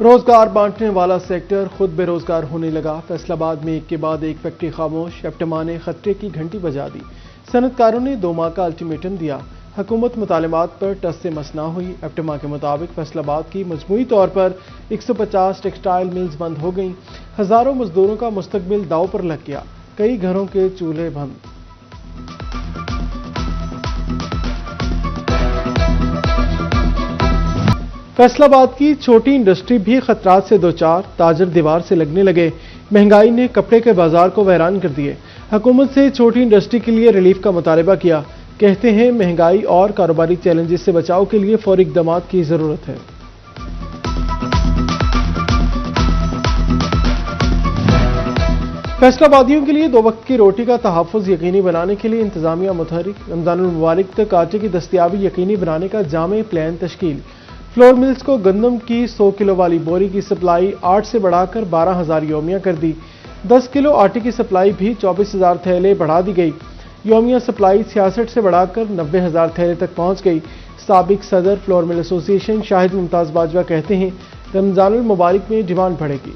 रोजगार बांटने वाला सेक्टर खुद बेरोजगार होने लगा। फैसलाबाद में एक के बाद एक फैक्ट्री खामोश। एप्टमा ने खतरे की घंटी बजा दी। सनतकारों ने 2 माह का अल्टीमेटम दिया। हुकूमत मुतालिबात पर टस से मस ना हुई। एप्टमा के मुताबिक फैसलाबाद की मजमूई तौर पर 150 टेक्सटाइल मिल्स बंद हो गईं। हजारों मजदूरों का मुस्तकबिल दांव पर लग गया। कई घरों के चूल्हे बंद। फैसलाबाद की छोटी इंडस्ट्री भी खतरात से दो चार। ताजर दीवार से लगने लगे। महंगाई ने कपड़े के बाजार को वैरान कर दिए। हुकूमत से छोटी इंडस्ट्री के लिए रिलीफ का मुतालबा किया। कहते हैं महंगाई और कारोबारी चैलेंजेस से बचाव के लिए फौरी इक़दाम की जरूरत है। फैसलाबादियों के लिए 2 वक्त की रोटी का तहफ़्फ़ुज़ यकीनी बनाने के लिए इंतजामिया मुतहरिक। रमजानुल मुबारक तक आटे की दस्तयाबी यकीनी बनाने का जामे प्लान तश्कील। फ्लोर मिल्स को गंदम की 100 किलो वाली बोरी की सप्लाई 8 से बढ़ाकर 12,000 योमिया कर दी। 10 किलो आटे की सप्लाई भी 24,000 थैले बढ़ा दी गई। योमिया सप्लाई 66 से बढ़ाकर 90,000 थैले तक पहुंच गई। साबिक सदर flour mill association Shahid Mumtaz Bajwa कहते हैं रमजानुल मुबारक में डिमांड बढ़ेगी।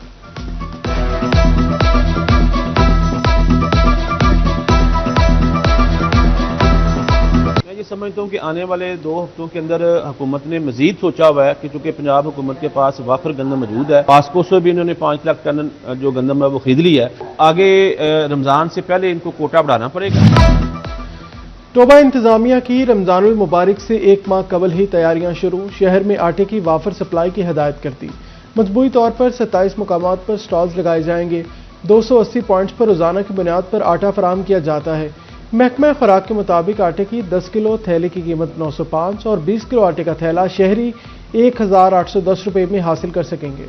समझता हूँ कि आने वाले 2 हफ्तों के अंदर हुकूमत ने मजीद सोचा हुआ है कि चूंकि पंजाब हुकूमत के पास वाफर गंदम मौजूद है, पासको से भी इन्होंने 5 लाख टन जो गंदम है वो खरीद ली है। आगे रमजान से पहले इनको कोटा बढ़ाना पड़ेगा। टोबा इंतजामिया की रमजानुल मुबारक से 1 माह कबल ही तैयारियां शुरू। शहर में आटे की वाफर सप्लाई की हिदायत कर दी। मजबूई तौर पर 27 मुकामात पर स्टॉल्स लगाए जाएंगे। 280 पॉइंट्स पर रोजाना की बुनियाद पर आटा फराहम किया जाता है। महकमा खुराक के मुताबिक आटे की 10 किलो थैले की कीमत 905 और 20 किलो आटे का थैला शहरी 1,810 रुपए में हासिल कर सकेंगे।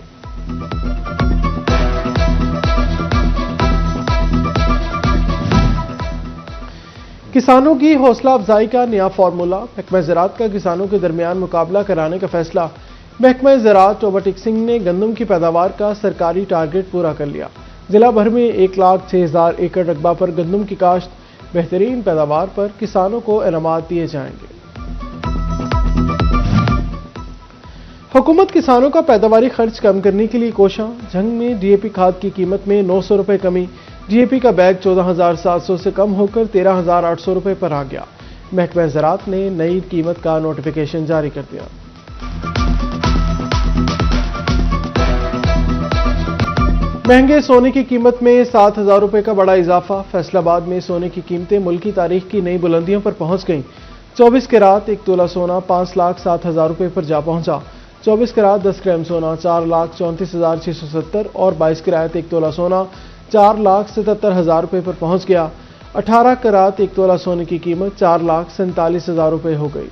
किसानों की हौसला अफजाई का नया फार्मूला। महकमा ज़राअत का किसानों के दरमियान मुकाबला कराने का फैसला। महकमा ज़राअत टोबा टिक्सिंग ने गंदम की पैदावार का सरकारी टारगेट पूरा कर लिया। जिला भर में 1,06,000 एकड़ रकबा पर गंदम की काश्त। बेहतरीन पैदावार पर किसानों को इनामात दिए जाएंगे। हुकूमत किसानों का पैदावारी खर्च कम करने के लिए कोशां। झंग में डीएपी खाद की कीमत में 900 रुपए कमी। डीएपी का बैग 14,700 से कम होकर 13,800 रुपए पर आ गया। महकमा ज़राअत ने नई कीमत का नोटिफिकेशन जारी कर दिया। महंगे सोने की कीमत में 7,000 रुपए का बड़ा इजाफा। फैसलाबाद में सोने की कीमतें मुल्की तारीख की नई बुलंदियों पर पहुंच गईं। 24 कैरात 1 तोला सोना 5,07,000 रुपए पर जा पहुंचा। 24 कैरात 10 ग्राम सोना 4,34,670 और 22 कैरात 1 तोला सोना 4,77,000 रुपए पर पहुंच गया। 18 कैरात 1 तोला सोने की कीमत 4,47,000 रुपए हो गई।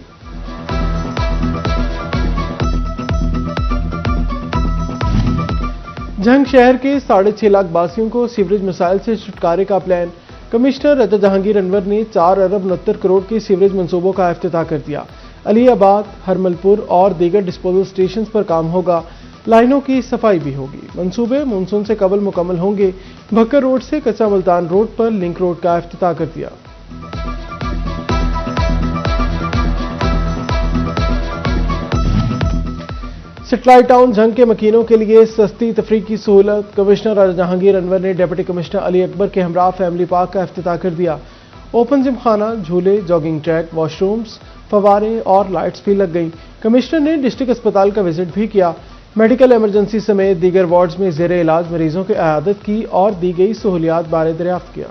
झंग शहर के 6.5 लाख बासियों को सीवरेज मसाइल से छुटकारे का प्लान। कमिश्नर रजा जहांगीर अनवर ने 4 अरब 69 करोड़ के सीवरेज मंसूबों का इफ्तिताह कर दिया। अलीआबाद, हरमलपुर और दीगर डिस्पोजल स्टेशन पर काम होगा। लाइनों की सफाई भी होगी। मंसूबे मानसून से कबल मुकम्मल होंगे। भक्कर रोड से कच्चा मुल्तान रोड पर लिंक रोड का इफ्तिताह कर दिया। सेटेलाइट टाउन झंग के मकीनों के लिए सस्ती तफरीह की सहूलत। कमिश्नर रजा जहांगीर अनवर ने डिप्टी कमिश्नर अली अकबर के हमरा फैमिली पार्क का इफ्तिताह कर दिया। ओपन जिम खाना, झूले, जॉगिंग ट्रैक, वॉशरूम्स, फवारे और लाइट्स भी लग गई। कमिश्नर ने डिस्ट्रिक्ट अस्पताल का विजिट भी किया। मेडिकल इमरजेंसी समेत दीगर वार्ड्स में जेर इलाज मरीजों की इयादत की और दी गई सहूलियात बारे दरियाफ्त किया।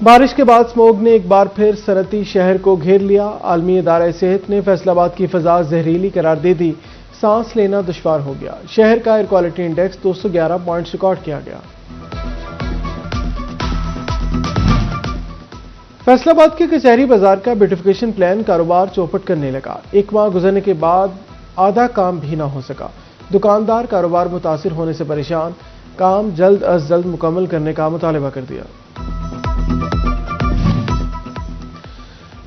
बारिश के बाद स्मोग ने एक बार फिर सनती शहर को घेर लिया। आलमी इदारा सेहत ने फैसलाबाद की फजा जहरीली करार दे दी। सांस लेना दुश्वार हो गया। शहर का air quality index 211 points record किया गया। फैसलाबाद के कचहरी बाजार का ब्यूटिफिकेशन प्लान कारोबार चौपट करने लगा। 1 माह गुजरने के बाद आधा काम भी ना हो सका। दुकानदार कारोबार मुतासिर होने से परेशान। काम जल्द अज जल्द मुकम्मल करने का मुतालबा कर दिया।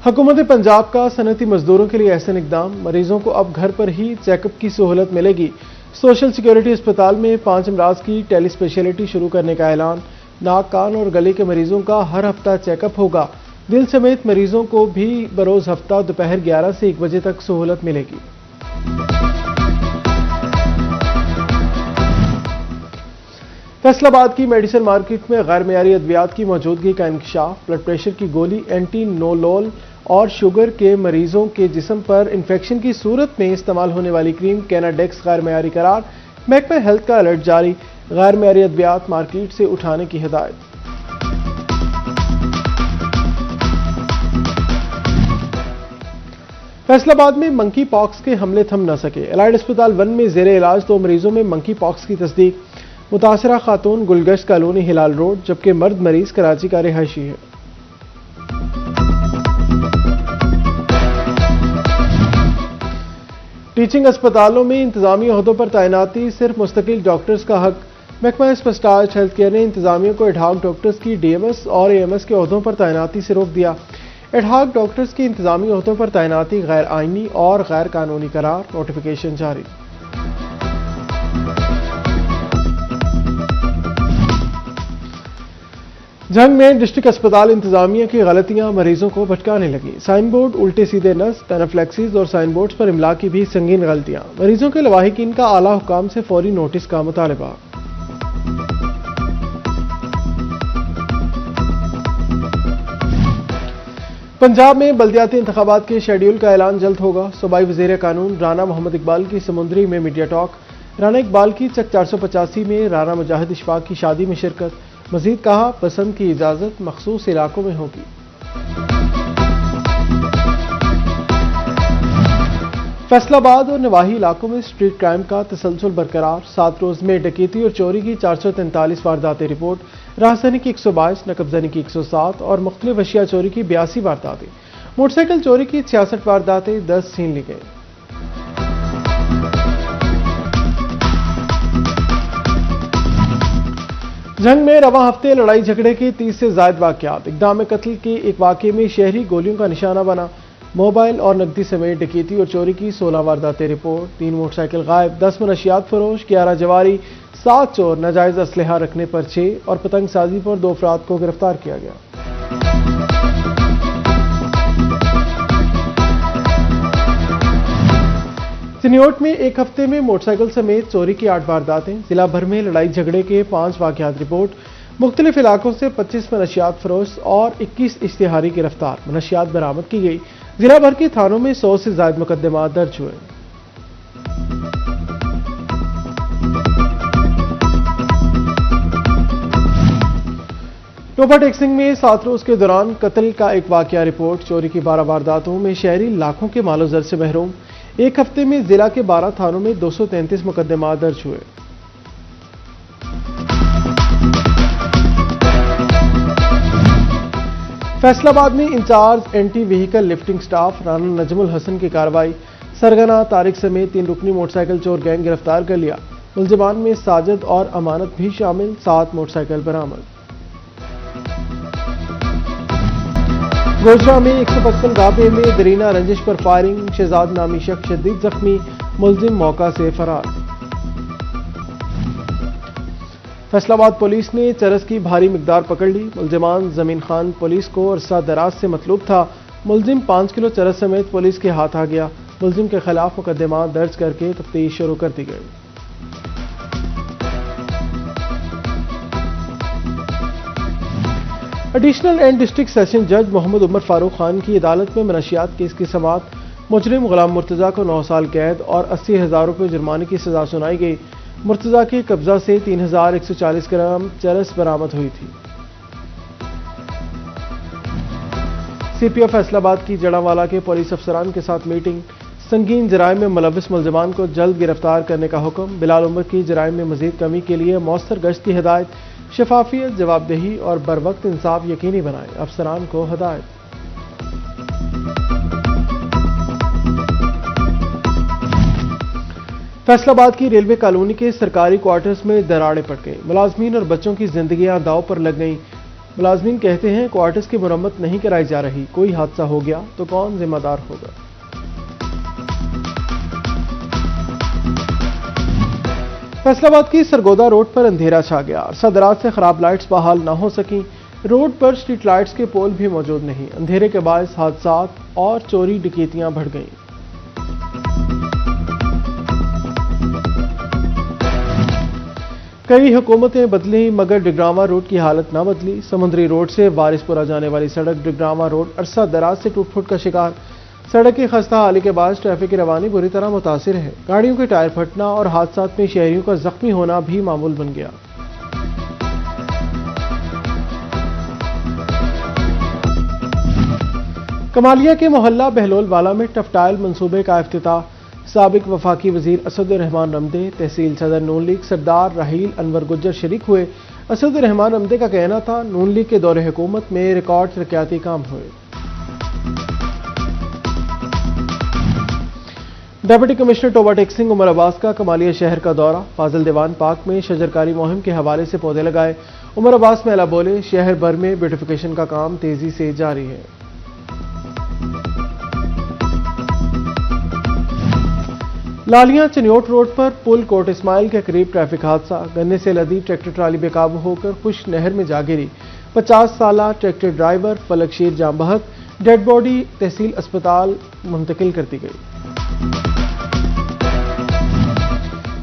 हुकूमत पंजाब का सनती मजदूरों के लिए एहसन इकदाम। मरीजों को अब घर पर ही चेकअप की सहूलत मिलेगी। सोशल सिक्योरिटी अस्पताल में 5 अमराज की टेली स्पेशलिटी शुरू करने का ऐलान। नाक, कान और गले के मरीजों का हर हफ्ता चेकअप होगा। दिल समेत मरीजों को भी बरोज हफ्ता दोपहर 11 से 1 बजे तक सहूलत मिलेगी। फैसलाबाद की मेडिसिन मार्केट में गैर मयारी अद्वियात की मौजूदगी का इंकशाफ। ब्लड प्रेशर की गोली एंटीनोलोल और शुगर के मरीजों के जिस्म पर इंफेक्शन की सूरत में इस्तेमाल होने वाली क्रीम कैनाडेक्स गैर मयारी करार। महकमा हेल्थ का अलर्ट जारी, गैर मयारी अद्वियात मार्केट से उठाने की हिदायत। फैसलाबाद में मंकी पॉक्स के हमले थम न सके। एलाइड अस्पताल 1 में जेर इलाज 2 मरीजों में मंकी पॉक्स की तस्दीक। मुतासरा खातून गुलगश्त कॉलोनी हिलाल रोड, जबकि मर्द मरीज कराची का रिहायशी है। टीचिंग अस्पतालों में इंतजामी ओहदों पर तैनाती सिर्फ मुस्तकिल डॉक्टर्स का हक। महकमा स्पेशलाइज्ड हेल्थ केयर ने इंतजामिया को एडहॉक डॉक्टर्स की डीएमएस और एएमएस के ओहदों पर तैनाती से रोक दिया। एडहॉक डॉक्टर्स की इंतजामी ओहदों पर तैनाती गैर आईनी और गैर कानूनी करार, नोटिफिकेशन जारी। जंग में डिस्ट्रिक्ट अस्पताल इंतजामिया की गलतियां मरीजों को भटकाने लगी। साइन बोर्ड उल्टे सीधे नस्ब, एनाफ्लेक्सिस और साइन बोर्ड्स पर इमला की भी संगीन गलतियां। मरीजों के लवाहिकीन का आला हुकाम से फौरी नोटिस का मुतालबा। पंजाब में बल्दियाती इंतखाबात के शेड्यूल का ऐलान जल्द होगा। सूबाई वज़ीर कानून राना मोहम्मद इकबाल की समुंदरी में मीडिया टॉक। राना इकबाल की चक 485 में राना मुजाहिद इशफाक की शादी में शिरकत। मजीद कहा, पसंद की इजाजत मखसूस इलाकों में होगी। फैसलाबाद और नवाही इलाकों में स्ट्रीट क्राइम का तसलसल बरकरार। 7 रोज में डकैती और चोरी की 443 वारदातें रिपोर्ट। राहजनी की 122, नकबजनी की 107 और मुख्तलिफ अशिया चोरी की 82 वारदातें। मोटरसाइकिल चोरी की 66 वारदातें 10 छीन ली गई। जंग में रवा हफ्ते लड़ाई झगड़े के 30 से ज्यादा वाकयात। इक़दाम कत्ल के एक वाकये में शहरी गोलियों का निशाना बना। मोबाइल और नकदी समेत डकैती और चोरी की 16 वारदातें रिपोर्ट। 3 मोटरसाइकिल गायब, 10 मनशियात फरोश, 11 जवारी, 7 चोर, नाजायज असलहा रखने पर 6 और पतंगसाजी पर 2 अफराद को गिरफ्तार किया गया। चिन्योट में एक हफ्ते में मोटरसाइकिल समेत चोरी की 8 वारदातें। जिला भर में लड़ाई झगड़े के 5 वाकयात रिपोर्ट। मुख्तलिफ इलाकों से 25 मनशियात फरोश और 21 इश्तिहारी गिरफ्तार। मनशियात बरामद की गई। जिला भर के थानों में 100 से ज्यादा मुकदमा दर्ज हुए। टोपा टेक्सिंग में 7 रोज के दौरान कत्ल का एक वाकया रिपोर्ट। चोरी की 12 वारदातों में शहरी लाखों के मालो जर से महरूम। एक हफ्ते में जिला के 12 थानों में 233 मुकदमा दर्ज हुए। फैसलाबाद में incharge anti vehicle lifting staff Rana Najmul Hasan की कार्रवाई। सरगना तारिक समेत 3 रुकनी मोटरसाइकिल चोर गैंग गिरफ्तार कर लिया। मुलजिमान में साजिद और अमानत भी शामिल। 7 मोटरसाइकिल बरामद। गोजरा में 155 गाबे में दरीना रंजिश पर फायरिंग। शहजाद नामी शख्स शदीद जख्मी, मुलजिम मौका से फरार। फैसलाबाद पुलिस ने चरस की भारी मिकदार पकड़ ली। मुलजिमान जमीन खान पुलिस को अरसा दराज से मतलूब था। मुलजिम 5 किलो चरस समेत पुलिस के हाथ आ गया। मुलजिम के खिलाफ मुकदमा दर्ज करके तफ्तीश शुरू कर दी गई। एडिशनल एंड डिस्ट्रिक्ट सेशन जज मोहम्मद उमर फारूक खान की अदालत में मनशियात केस की समाअत। मुजरिम गुलाम मुर्तजा को 9 साल कैद और 80,000 रुपये जुर्माने की सजा सुनाई गई। मुर्तजा के कब्जा से 3,140 ग्राम चरस बरामद हुई थी। सीपीओ फैसलाबाद की जड़ावाला के पुलिस अफसरान के साथ मीटिंग। संगीन जराइम में मुलविस मुलजमान को जल्द गिरफ्तार करने का हुक्म। बिलाल उमर की जराइम में मजीद कमी के लिए मौसर गश्त की हिदायत। शफाफियत, जवाबदेही और बर वक्त इंसाफ यकीनी बनाए, अफसरान को हिदायत। फैसलाबाद की रेलवे कॉलोनी के सरकारी क्वार्टर्स में दरारें पड़ गई। मुलाजमीन और बच्चों की जिंदगियां दांव पर लग गईं। मुलाजमीन कहते हैं क्वार्टर्स की मरम्मत नहीं कराई जा रही। कोई हादसा हो गया तो कौन जिम्मेदार होगा। फैसलाबाद की सरगोदा रोड पर अंधेरा छा गया। अरसा दराज से खराब लाइट्स बहाल न हो सकी। रोड पर स्ट्रीट लाइट्स के पोल भी मौजूद नहीं। अंधेरे के बायस हादसात और चोरी डकैतियां बढ़ गईं। कई हुकूमतें बदली मगर डिग्रामा रोड की हालत न बदली। समुद्री रोड से वारिसपुरा जाने वाली सड़क डिग्रामा रोड अरसा दराज से टूट फूट का शिकार। सड़क की खस्ता हाली के बाद ट्रैफिक की रवानी बुरी तरह मुतासिर है। गाड़ियों के टायर फटना और हादसात में शहरियों का जख्मी होना भी मामूल बन गया। कमालिया के मोहल्ला बहलोल वाला में टफटाइल मंसूबे का इफ्तिताह। साबिक वफाकी वजीर असदुर्रहमान रमदे, तहसील सदर नून लीग सरदार राहील अनवर गुज्जर शरीक हुए। असदुर्रहमान रमदे का कहना था नून लीग के दौरे हुकूमत में रिकॉर्ड तरक्याती काम हुए। डिप्टी कमिश्नर टोबाटेक सिंह उमर अब्बास का कमालिया शहर का दौरा। फाजिल दीवान पार्क में शजरकारी मुहिम के हवाले से पौधे लगाए। उमर अब्बास मेला बोले, शहर भर में ब्यूटिफिकेशन का काम तेजी से जारी है। लालियां चनियोट रोड पर पुल कोट इस्माइल के करीब ट्रैफिक हादसा। गन्ने से लदी ट्रैक्टर ट्राली बेकाबू होकर खुश नहर में जा गिरी। 50 साला ट्रैक्टर ड्राइवर फलकशीर जाम बहक। डेड बॉडी तहसील अस्पताल मुंतकिल कर दी गई।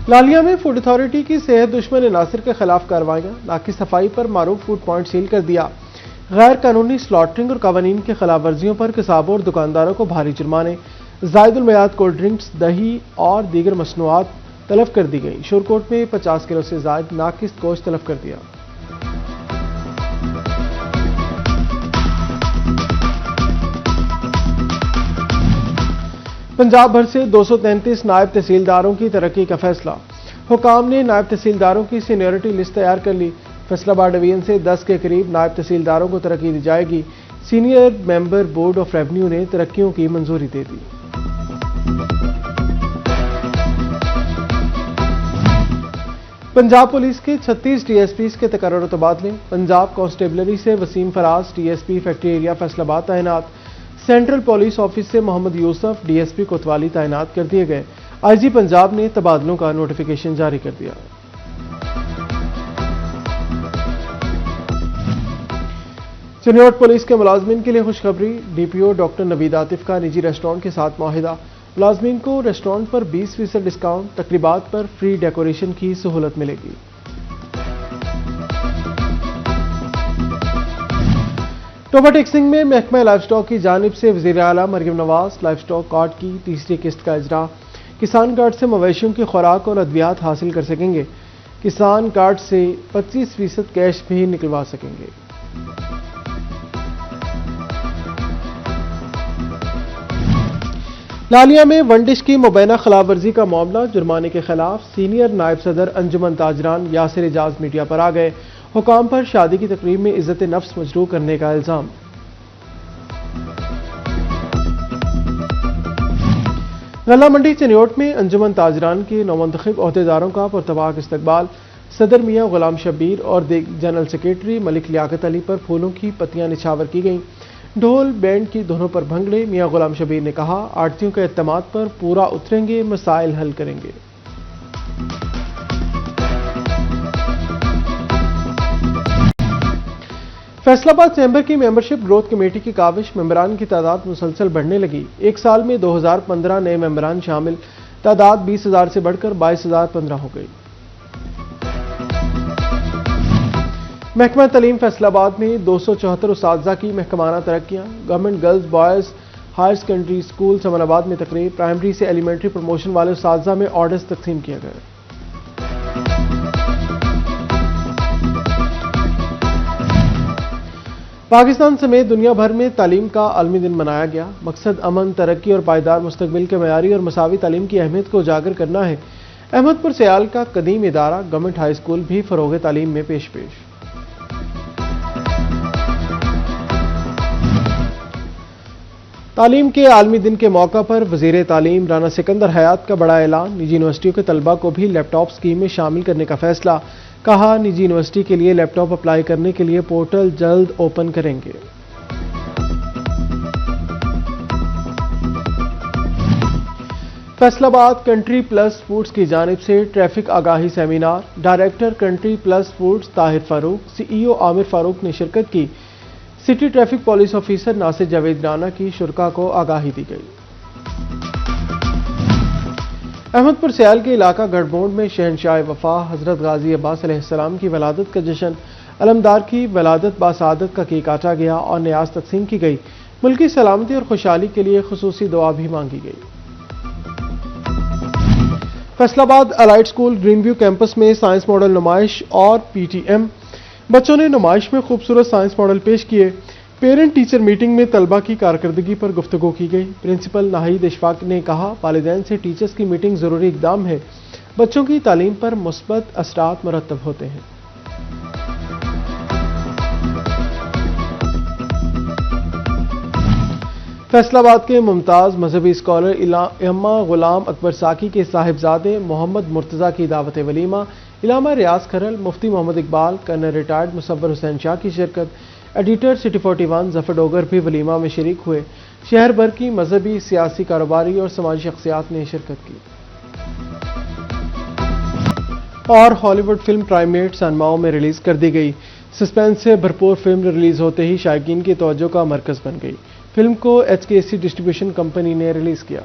लालिया में फूड अथॉरिटी की सेहत दुश्मन अनासर के खिलाफ कार्रवाइयां। नाकी सफाई पर मारूफ फूड पॉइंट सील कर दिया। गैर कानूनी स्लॉटरिंग और कवानीन की खिलाफ वर्जियों पर किसाबों और दुकानदारों को भारी जुर्माने। जायदुल मयाद कोल्ड ड्रिंक्स, दही और दीगर मसनूआत तलब कर दी गई। शोरकोट में 50 किलो से जायद नाकिस गोश्त तलब कर दिया। पंजाब भर से 233 नायब तहसीलदारों की तरक्की का फैसला। हुकाम ने नायब तहसीलदारों की सीनियरिटी लिस्ट तैयार कर ली। फैसलाबाद डिवीजन से 10 के करीब नायब तहसीलदारों को तरक्की दी जाएगी। Senior member board of revenue ने तरक्कियों की मंजूरी दे दी। पंजाब पुलिस के 36 डीएसपीज के तकर्रुर और तबादले। पंजाब कांस्टेबलरी से Waseem Faraz DSP factory area Faisalabad तैनात। सेंट्रल पुलिस ऑफिस से मोहम्मद यूसुफ डीएसपी कोतवाली तैनात कर दिए गए। आईजी पंजाब ने तबादलों का नोटिफिकेशन जारी कर दिया। चनियोट पुलिस के मुलाजमीन के लिए खुशखबरी। डीपीओ डॉक्टर नवीद आतिफ का निजी रेस्टोरेंट के साथ माहिदा। मुलाजमीन को रेस्टोरेंट पर 20% डिस्काउंट, तकरीबात पर फ्री डेकोरेशन की सहूलत मिलेगी। टोबाटेक सिंह में महकमा लाइफ स्टॉक की जानिब से वज़ीर आला Maryam Nawaz life stock card की तीसरी किस्त का इजरा। किसान कार्ड से मवेशियों की खुराक और अद्वियात हासिल कर सकेंगे। किसान कार्ड से 25% कैश भी निकलवा सकेंगे। लालिया में वंडिश की मुबैना खिलाफवर्जी का मामला। जुर्माने के खिलाफ सीनियर नायब सदर अंजुमन ताजरान यासिर एजाज मीडिया पर आ गए। हुकाम पर शादी की तकरीब में इज्जत नफ्स मजरूह करने का इल्जाम। गल्ला मंडी चनियोट में अंजुमन ताजरान के नौमुंतखब ओहदेदारों का पुरतबाक इस्तकबाल। सदर मियां गुलाम शब्बीर और जनरल सेक्रेटरी मलिक लियाकत अली पर फूलों की पत्तियां निछावर की गईं। ढोल बैंड की दोनों पर भंगड़े। मियां गुलाम शबीर ने कहा, आड़तियों के एतमाद पर पूरा उतरेंगे, मसाइल हल करेंगे। फैसलाबाद चैम्बर की मेंबरशिप ग्रोथ कमेटी की काविश। मेंबरान की तादाद मुसलसल बढ़ने लगी। एक साल में 2015 नए मेंबरान शामिल। तादाद 20,000 से बढ़कर 22,015 हो गई। महकमा तलीम फैसलाबाद में 274 उस्ताज़ा की महकमाना तरक्कियां। Government girls boys higher secondary school Samanabad में तकरीब। प्राइमरी से एलिमेंट्री प्रमोशन वाले उस्ताज़ा में ऑर्डर्स तकसीम किए गए। पाकिस्तान समेत दुनिया भर में तालीम का आलमी दिन मनाया गया। मकसद अमन, तरक्की और पायदार मुस्तकबिल के मयारी और मसावी तालीम की अहमियत को उजागर करना है। अहमदपुर सयाल का कदीम इदारा गवर्नमेंट हाई स्कूल भी फरोग तालीम में पेश। तालीम के आलमी दिन के मौका पर वजीर तालीम राना सिकंदर हयात का बड़ा ऐलान। निजी यूनिवर्सिटियों के तलबा को भी लैपटॉप स्कीम में शामिल करने का फैसला। कहा, निजी यूनिवर्सिटी के लिए लैपटॉप अप्लाई करने के लिए पोर्टल जल्द ओपन करेंगे। फैसलाबाद कंट्री प्लस फूड्स की जानिब से ट्रैफिक आगाही seminar, director country plus foods Tahir Farooq, CEO Aamir Farooq ने शिरकत की। City traffic police officer Nasir Javed Rana की शुरका को आगाही दी गई। अहमदपुर सियाल के इलाका गढ़बोंड में शहनशाह वफा हजरत गाजी अब्बास अलैहिस्सलाम की वलादत का जश्न, अलमदार की वलादत बासादत का केक काटा गया और न्याज तकसीम की गई। मुल्की सलामती और खुशहाली के लिए खुसूसी दुआ भी मांगी गई। Faisalabad allied school green view campus में साइंस मॉडल नुमाइश और पीटीएम, बच्चों ने नुमाइश में खूबसूरत साइंस मॉडल पेश किए। पेरेंट टीचर मीटिंग में तलबा की कारकर्दगी पर गुफ्तगू की गई। प्रिंसिपल नाहिद इशफाक ने कहा, वालिदैन से टीचर्स की मीटिंग जरूरी इकदाम है, बच्चों की तालीम पर मुस्बत असरात मुरतब होते हैं। फैसलाबाद के मुमताज मजहबी स्कॉलर इलामा गुलाम अकबर साकी के साहिबजादे मोहम्मद मुर्तज़ा की दावत वलीमा, इलामा रियाज खरल, मुफ्ती मोहम्मद इकबाल, कर्नल रिटायर्ड मुसव्वर हुसैन शाह की शिरकत। एडिटर सिटी 41 जफर डोगर भी वलीमा में शरीक हुए। शहर भर की मजहबी, सियासी, कारोबारी और समाजी शख्सियात ने शिरकत की। और हॉलीवुड फिल्म प्राइमेट सनमाओ में रिलीज कर दी गई। सस्पेंस से भरपूर फिल्म रिलीज होते ही शायकीन की तवज्जो का मरकज बन गई। फिल्म को HKC डिस्ट्रीब्यूशन कंपनी ने रिलीज किया।